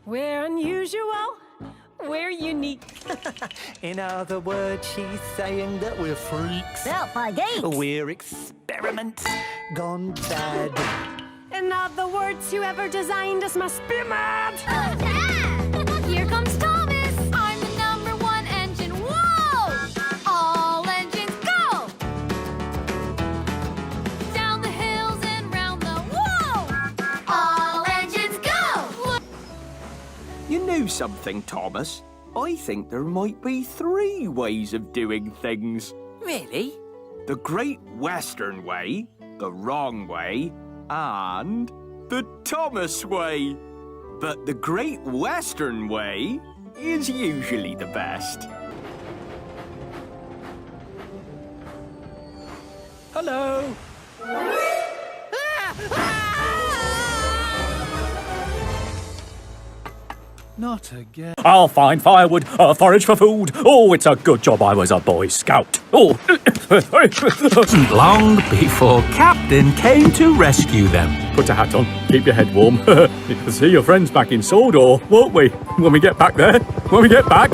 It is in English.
We're unusual. We're unique. In other words, she's saying that we're freaks. Out by geeks. We're experiments gone bad. In other words, whoever designed us must be mad. Oh, Dad! Here comes Thomas. I'm the #1 engine. Whoa! All engines go! Down the hills and round the whoa! All engines go! You knew something, Thomas? I think there might be 3 ways of doing things. Really? The Great Western Way, the wrong way, and the Thomas Way. But the Great Western Way is usually the best. Hello. Not again. I'll find firewood, forage for food. Oh, it's a good job I was a Boy Scout. Oh. Wasn't long before Captain came to rescue them. Put a hat on, keep your head warm. You'll see your friends back in Sodor, won't we? When we get back there. When we get back.